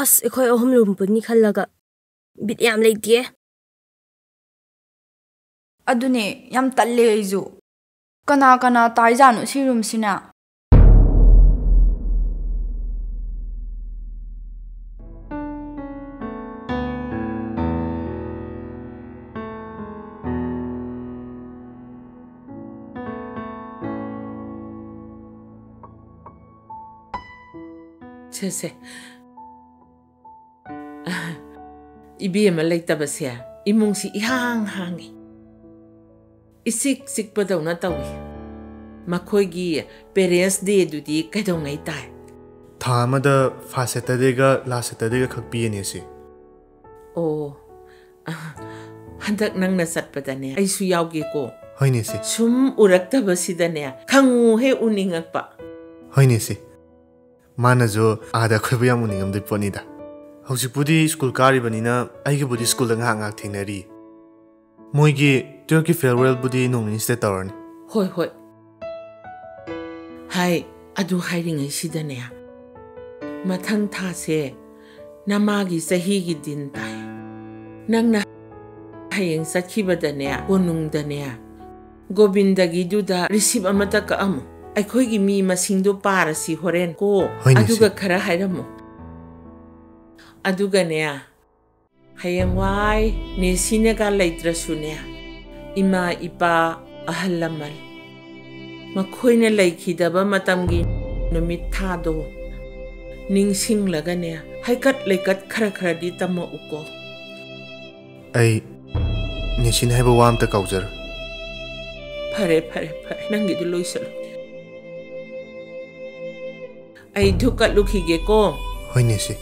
ꯑꯁ ꯑꯩꯈꯣꯏ ꯑꯍꯨꯝ ꯂꯨꯝꯄꯨꯅꯤ ꯈꯜꯂꯒ ꯕꯤꯠ ꯌꯥꯝ ꯂꯩꯇꯦ. ꯑꯗꯨꯅꯦ ꯌꯥꯝ ꯇꯜꯂꯦ ꯑꯩꯁꯨ. ꯀꯅꯥ ꯀꯅꯥ ꯇꯥꯏꯖꯥꯠꯅꯣ ꯁꯤ ꯔꯨꯝꯁꯤꯅ? ꯁꯦ 이비에만 ꯂꯩꯇꯕꯁꯦ 이몽시 이항 항이 이식 식버더나 따위 마코이기 페렌스 데이두디 그동안이 따이 다음에다 파세터데가 라세터데가 각비에네시. 오 한dak 낭나 삿바다네 아이수 야우게고 허이네시. 숨 우락다버시다네 강우해 우닝악바 허이네시. 마나조 아다 khoiba muningam 뻔이다. Hausikpudi school karibанina aigibudi school da ngak thingnari. Moigi Turkey farewell budi nong instead tawrani. Hoi hai adu hairingai sidane mathang thase namagi sahi gi din pai nangna hayeng sakhibadane konungdane gobindagi duda receive amata ka amu ꯑꯩꯈꯣꯏꯒꯤ ꯃꯤ ꯃꯁꯤꯡꯗꯣ ꯄꯥꯔꯁꯤ ꯍꯣꯔꯦꯟ ꯀꯣ ꯑꯗꯨꯒ ꯈꯔ ꯍꯥꯏꯔꯝꯃꯨ ꯑꯗꯨꯒꯅꯦ ꯍꯌꯦꯡꯋꯥꯏ ꯅꯦꯁꯤꯅꯒ ꯂꯩꯇ꯭ꯔꯁꯨꯅꯦ ꯏꯃꯥ ꯏꯄꯥ ꯑꯍꯜ ꯂꯃꯟ ꯃꯈꯣꯏꯅ ꯂꯩꯈꯤꯗꯕ ꯃꯇꯝꯒꯤ ꯅꯨꯃꯤꯠ ꯊꯥꯗꯣ ꯅꯤꯡꯁꯤꯡꯂꯒꯅꯦ ꯍꯩꯀꯠ ꯂꯩꯀꯠ ꯈꯔ ꯈꯔꯗꯤ ꯇꯝꯃꯛꯎꯀꯣ ꯑꯩ ꯅꯦꯁꯤꯅ ꯍꯥꯏꯕ ꯋꯥ ꯑꯝꯇ ꯀꯥꯎꯖꯔꯣ ꯐꯔꯦ ꯅꯪꯒꯤꯗꯨ ꯂꯣꯏꯁꯜꯂꯨ ꯑꯩ ꯙꯨꯛꯀꯠꯂꯨꯈꯤꯒꯦꯀꯣ ꯍꯣꯏ ꯅꯦꯁꯤ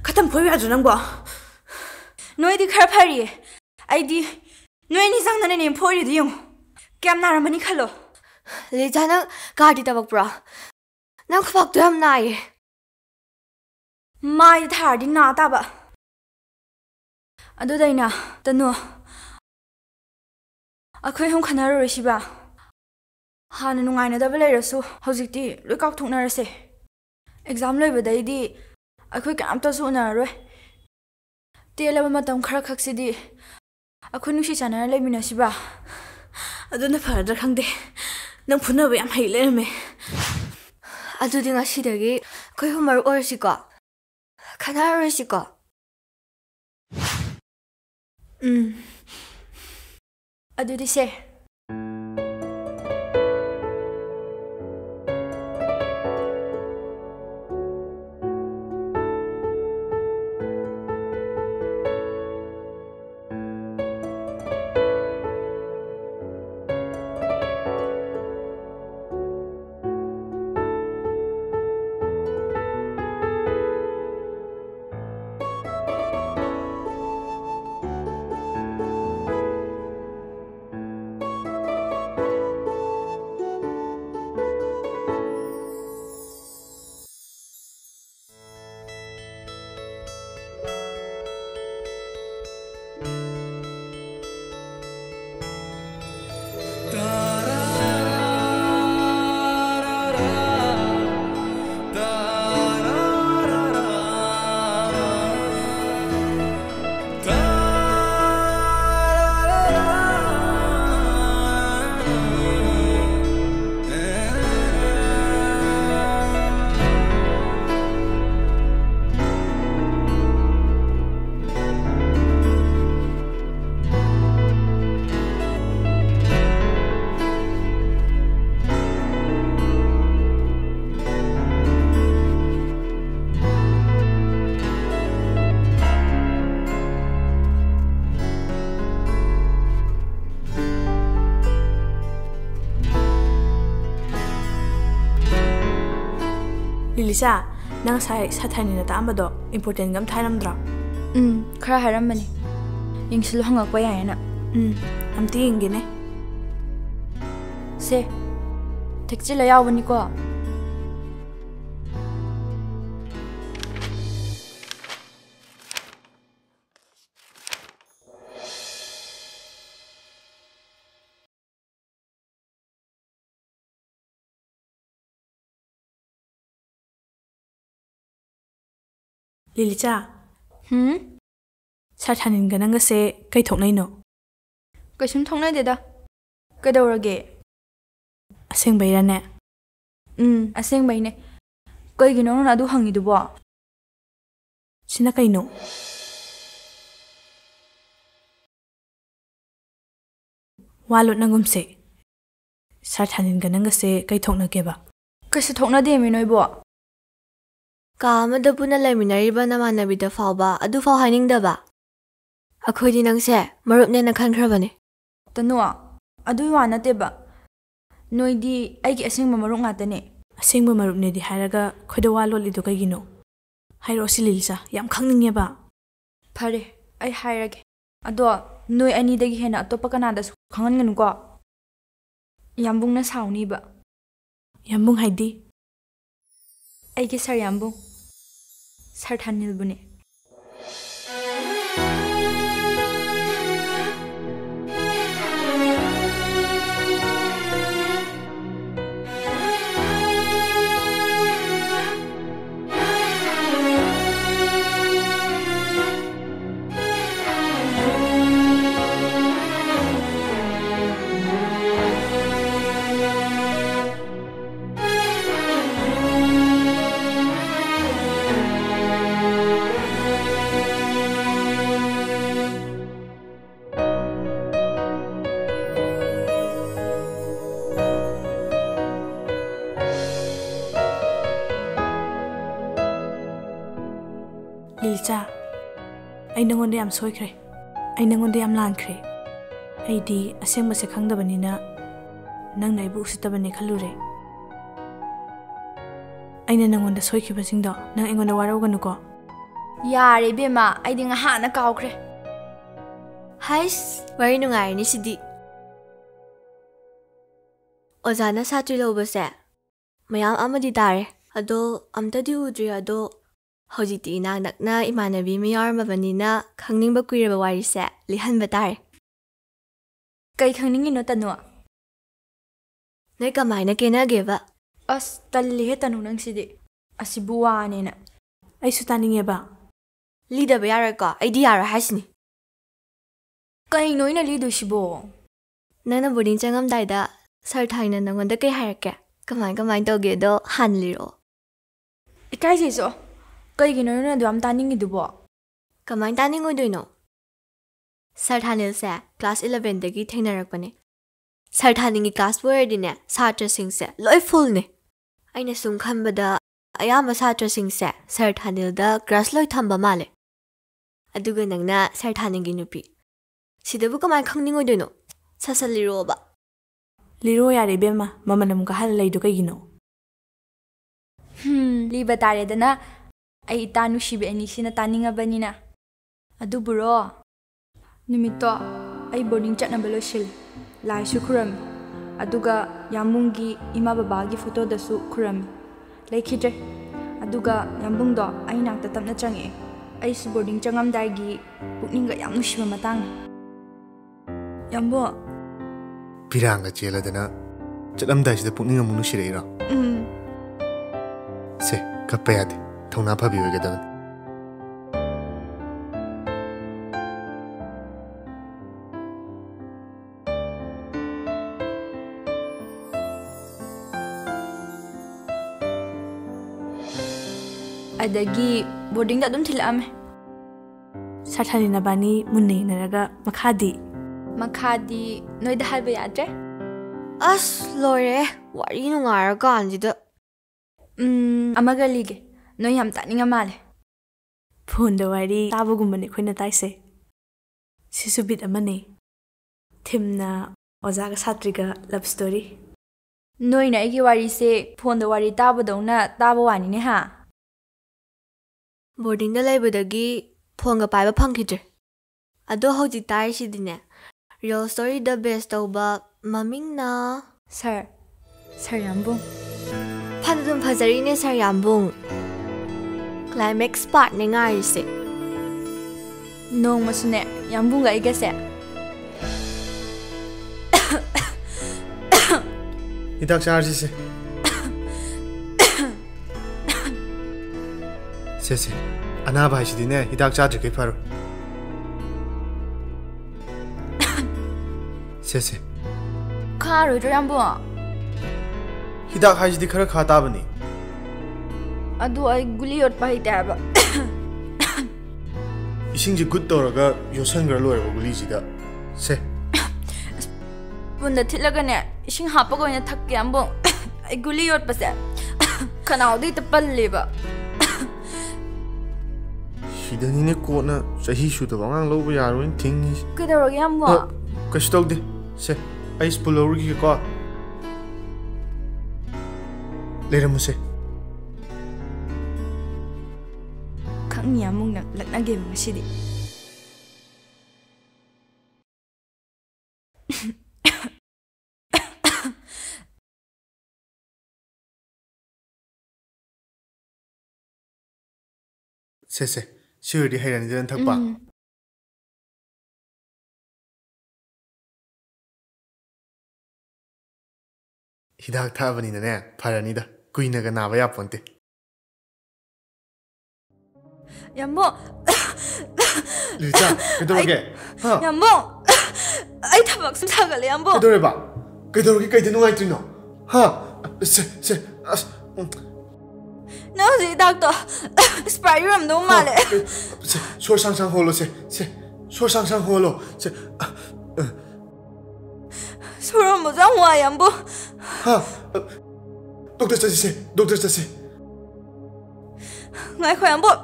ꯈꯇꯝ ꯐꯣꯏꯕ ꯌꯥꯗ꯭ꯔꯣ ꯅꯪꯕꯣ ꯅꯣꯏꯗꯤ ꯈꯔ ꯐꯔꯤꯌꯦ ꯑꯩꯗꯤ ꯅꯣꯏ ꯑꯅꯤ ꯆꯪꯗꯅꯅꯦ ꯐꯣꯏꯔꯤꯗꯣ ꯌꯦꯡꯉꯨ ꯀꯌꯥꯝ ꯅꯥꯔꯝꯃꯅꯤ ꯈꯜꯂꯣ ꯂꯤꯖꯥ ꯅꯪ ꯀꯥꯔꯗꯤ ꯇꯕꯛꯄ꯭ꯔꯣ ꯅꯪ ꯈꯨꯕꯥꯛꯇꯣ ꯌꯥꯝ ꯅꯥꯏꯌꯦ ꯃꯥꯏꯗ ꯊꯥꯔꯗꯤ ꯅꯥ ꯇꯥꯕ ꯑꯗꯨꯗꯩꯅ ꯇꯅꯨ ꯑꯩꯈꯣꯏ ꯍꯨꯝ ꯈꯟꯅꯔꯔꯣꯏꯁꯤꯕ ꯍꯥꯟꯅ ꯅꯨꯡꯉꯥꯏꯅꯗꯕ ꯂꯩꯔꯁꯨ ꯍꯧꯖꯤꯛꯇꯤ ꯂꯣꯏ ꯀꯥꯎꯊꯣꯛꯅꯔꯁꯦ ꯑꯦꯛꯖꯥꯝ ꯂꯣꯏꯕꯗꯩꯗꯤ ꯑꯩꯈꯣꯏ ꯀꯅꯥꯝꯇꯁꯨ ꯎꯅꯔꯔꯣꯏ ꯇꯦꯜꯂꯕ ꯃꯇꯝ ꯈꯔ ꯈꯛꯁꯤꯗꯤ ꯑꯩꯈꯣꯏ ꯅꯨꯡꯁꯤ ꯆꯥꯟꯅꯅ ꯂꯩꯃꯤꯟꯅꯁꯤꯕ ꯑꯗꯨꯅ ꯐꯔꯗ꯭ꯔꯥ ꯈꯪꯗꯦ ꯅꯪ ꯐꯨꯅꯕ ꯌꯥꯝ ꯍꯩ ꯂꯩꯔꯝꯃꯦ ꯑꯗꯨꯗꯤ ꯉꯁꯤꯗꯒꯤ ꯑꯩꯈꯣꯏ ꯍꯨꯝ ꯃꯔꯨꯞ ꯑꯣꯏꯔꯁꯤꯀꯣ ꯈꯟꯅꯔꯔꯣꯏꯁꯤꯀꯣ ꯑꯗꯨꯗꯤ ꯁꯦ Lilisa, nang sai Sathanina taambado important gam thairamdra. Khara haramani. Yingsilu hangakpa yayana. Amti yingine. Se. Tekchila yawani ko. Lilisa. Sathanin gananga se kai thoknai no. Kaisum thongnai deda. Kadawrage. Aseng bairane. Aseng baine. Kaigino na adu hangidubo. Sina kaino. Walot nangumse. Sathanin gananga se kai thoknakeba. Kaisi thokna de mi noibo. Ka amada puna laiminariba namanabida fawba adu faw hainingdaba. Akhodi nangse marupne na khankrabane. Tanua adu wa nateba. Noidi aigi asengba marup ngatane. Asengba marupne di haraga khoida walot lidu kaigino. Hairo si Lilisa yam khangningeba. Phare ai hairage. Ado noi ani dagi hena atopa kanada su khangan ko. Yambung na sauni ba. Yambung haidi. Aigi sar Yambung. Sarthanil bune. Lilisa, ay nangonde yam soikre. Ay nangonde yam lankre. Ay di aseng base khangdabanina nang naibu usitabane khalure. Ay na nangonde soikibasingdo nang engonda warawganuko. Yare bema ay di nga hana kaukre. Hais, wari nungai ni sidi. Ozana satri lobase. Mayam amadi dare. Ado amta di udri ado Hojiti inang nakna imanabi mayor mabanina khangning kuiraba warise lihan batare. Kai khangning ino tanua. Nay kamay na kinageba. As talli he tanu nang sidi. Asibuwa nena. Ay sutaningeba. Lida bayara ka ay di yara hasni. Kai no ina lidu sibo. Nana boarding changam daida sarthayna nangonda kay harake. Kamay toge do hanliro. Ikai siso. Kaigino na duam taningi dubo. Kamay taningo duino. Sarthanil se class 11 dagi thengnarakpane. Sarthaningi class wordine satra singse loi full ne. Aina sum khambada ayama satra singse Sarthanil da class loi thamba male. Aduga nangna Sarthaningi nupi. Sidabu kamay khangningo duino. Sasaliro ba. Liro yare bema mamanam ka hal laidu kaigino. Liba tare dana ay itanu shibe ani sina taninga banina. Adu buro. Numito ay boarding chat na baloshil. Laishram kuram. Aduga Yambunggi ima babagi photo dasu kuram. Laikhidre. Aduga Yambung do ay nakta tamna change. Ay si boarding changam daigi pukninga yamnu shiba matang. Yambo. Piranga chela dana. Chalam dai sida pukninga munu shireira. Se kapayade. Thongna phabi hoigadan. Adagi boarding da dum thilame. Sarthanina bani munne naraga makhadi noida halba yadre. As lore wari nungara kanjida. Amaga lige. No yam taninga male. Phone wari tabugumane khoina taise. Sisubit amane. Thimna ozaga satriga love story. Noi na igi wari se phone da wari taba dona taba wani ne ha. Boarding da laibudagi phone ga paiba phangkhidre. Ado hojik tarisidi real story the best tauba maming na Sir Yambung. Phandum phajari ne Sir Yambung. Climax part ne ngai se. Nong masune Yambung ga iga se. Hidak charge se. Se. Ana bhai sidi ne hidak charge ke pharo. Se. Karo jo Yambung. Hidak hai sidi khara khata bani. Adu ai guli ot pai ta ba. Ising ji good toraga yosan gra loy ba guli sida. Se. Bunda thilaga ne ising hapa ko na thak Yambung. Ai guli ot pa se. Khanau di ta palle ba. Hidani ne ko na sahi shu da wangang lo ba yaro in thing ni. Kedaro Yambung. Kash tog de. Se. Ai spoiler ki ko. Lera muse. Khang Yambung na lakna game masidi. Se. Sure di hai ran thak pa. Hidak tha bani na ne pharani da kuina ga na ba ya ponte. Yambung. Lisa, kedoroge. Ha. Yambung. Ai thabak sum thagale Yambung. Kedore ba. Kedoroge kai de nuai trino. Ha. Se. No si doctor. Spray room no male. Se. Shor sang holo se. Shor sang holo. Se. 소름 못 잡아 Yambung. Ha. Doctor stasi. Ngai khoi Yambung.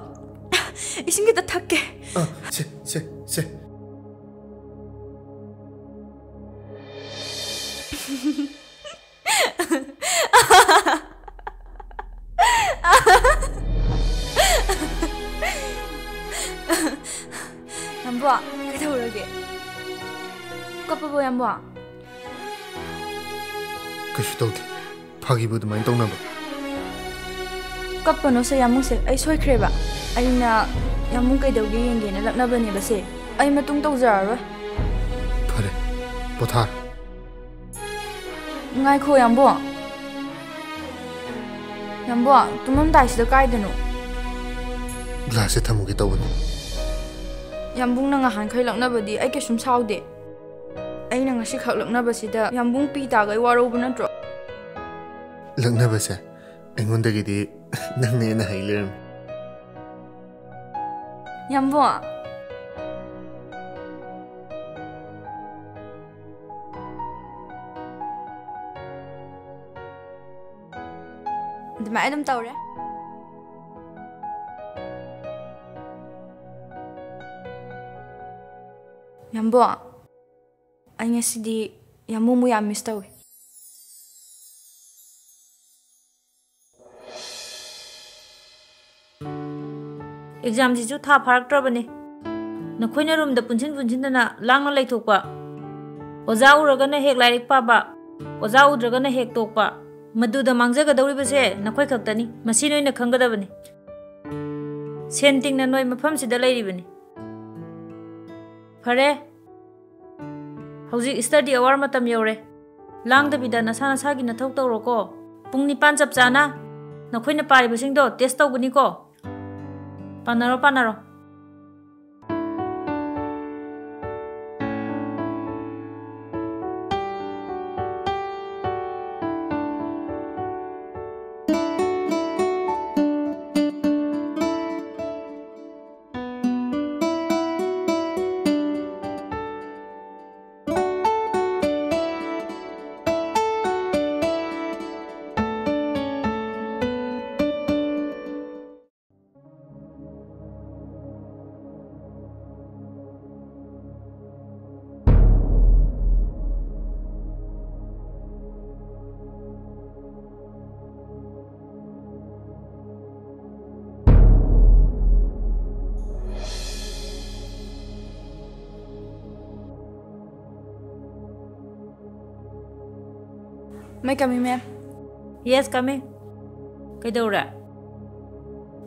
Ising kita thakke. Se. Yambung, kita urage. Kappa bo Yambung. Kashi tog de. Phagi bu mai tong na ba. Kappa no se Yambung se ai soi khre ba. Ai na Yambung kai dawgi yenge na lakna bani ba se. Ai matung tau jar ro. Phare. Pothar. Ngai kho Yambung. Yambung, tumam dai sida kai denu. Glass thamu ki tawani. Yambung na ngahan khai lakna badi ai ke sum saude. Ai na ngasi khak lakna ba sida Yambung pi ta gai waro bu natro. Lakna ba se. Engon da gi di nang ne na hailer. Yambung. Mai dum tawre. Yambung. Ai ngasidi Yambung mu ya miss tawe. Exam ji chu tha pharak trabani na khoina room da punchin na langna laithokpa oja uraga na hek lairik pa ba oja udraga na hek tokpa madu da mangjaga dawri base na khoi khaktani masi noi na khangada bani senting na noi mafam sida lairi bani phare hauji study hour matam yore lang da bida na sana sagi na thok tawro ko pung 9 chap chana na khoina pari basing do test tawbani ko panaro May kami, ma'am. Yes, kami. Kaidawra?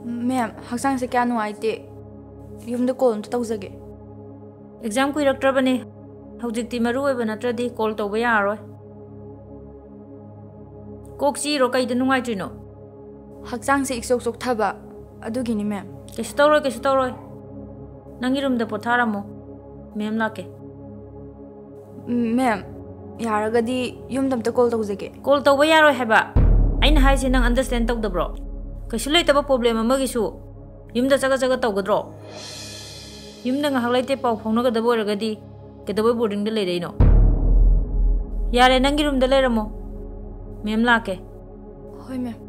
Ma'am, haksang sa kaya nuwaite. Yung da call to tawzage. Exam ko iraktra ba ni? Hawjikti maru ay ba natradi call to ba yaroy? Kok zero kay danungay trino. Haksang sa iksok-sok taba. Ado gini, ma'am. Kasi tawroy. Nangirum da potara mo. Ma'am lake. Ma'am, yaragadi yung damta call tawzage. Call to ba yaroy heba? Ay na hay sinang understand tawda bro. Kasi loy taba problema magisu. Yung da saga tawga draw. Yung da nga haglay te pao phone ga dabo ragadi. Kadabo boarding da lay no. Yare nangirum da lay mo. Ma'am lake. Hoy, ma'am.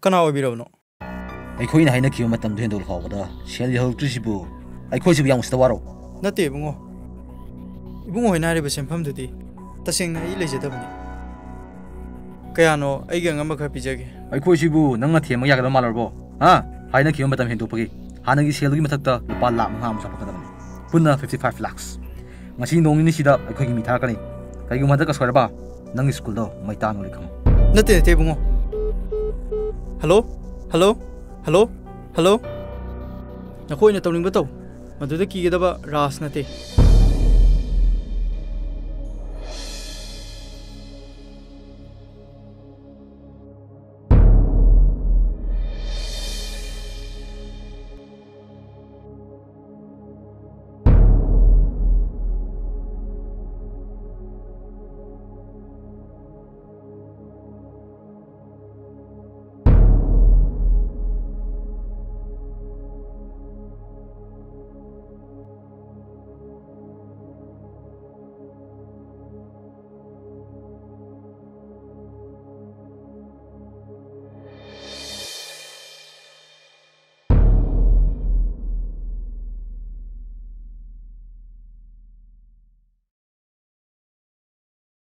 Kana oibirabno? ꯑꯩꯈꯣꯏꯅ ꯍꯥꯏꯅꯈꯤꯕ ꯃꯇꯝꯗꯨ ꯍꯦꯟꯗꯣꯛ ꯐꯥꯎꯕꯗ ꯁꯦꯜ ꯌꯧꯔꯛꯇ꯭ꯔꯤꯁꯤꯕꯨ ꯑꯩꯈꯣꯏꯁꯤꯕꯨ ꯌꯥꯝ ꯎꯁꯤꯇ ꯋꯥꯔꯣ? ꯅꯠꯇꯦ ꯏꯕꯨꯡꯉꯣ. ꯏꯕꯨꯡꯉꯣ ꯍꯣꯏꯅ ꯍꯥꯏꯔꯤꯕ ꯁꯦꯟꯐꯝꯗꯨꯗꯤ ꯇꯁꯦꯡꯅ ꯑꯩ ꯂꯩꯖꯗꯕꯅꯤ. ꯀꯌꯥꯅꯣ ꯑꯩꯒꯤ ꯑꯉꯝꯕ ꯈꯔ ꯄꯤꯖꯒꯦ. ꯑꯩꯈꯣꯏꯁꯤꯕꯨ ꯅꯪꯅ ꯊꯦꯝꯕ ꯌꯥꯒꯗꯕ ꯃꯥꯜꯂꯔꯕꯣ? ꯍꯥꯏꯅꯈꯤꯕ ꯃꯇꯝ ꯍꯦꯟꯗꯣꯛꯄꯒꯤ ꯍꯥꯟꯅꯒꯤ ꯁꯦꯜꯗꯨꯒꯤ ꯃꯊꯛꯇ ꯂꯨꯄꯥ ꯂꯥꯈ 5 ꯑꯃ ꯆꯪꯉꯛꯀꯗꯕꯅꯤ. ꯄꯨꯟꯅ 55 lakhs. ꯉꯁꯤ ꯅꯣꯡ ꯅꯤꯅꯤꯁꯤꯗ ꯑꯩꯈꯣꯏꯒꯤ ꯃꯤ ꯊꯥꯔꯛꯀꯅꯤ. ꯀꯔꯤꯒꯨꯝꯕ ꯍꯟꯗꯛꯀ ꯁꯣꯏꯔꯕ ꯅꯪꯒꯤ ꯁ꯭ꯀꯨꯜꯗꯣ ꯃꯩ ꯇꯥꯅꯣꯔꯤ ꯈꯪꯉꯣ. ꯅꯠꯇꯦ ꯏꯕꯨꯡꯉꯣ. ꯍꯜꯂꯣ. ꯅꯈꯣꯏꯅ ꯇꯧꯅꯤꯡꯕ ꯇꯧ. ꯃꯗꯨꯗ ꯀꯤꯒꯗꯕ ꯔꯥꯖ ꯅꯠꯇꯦ.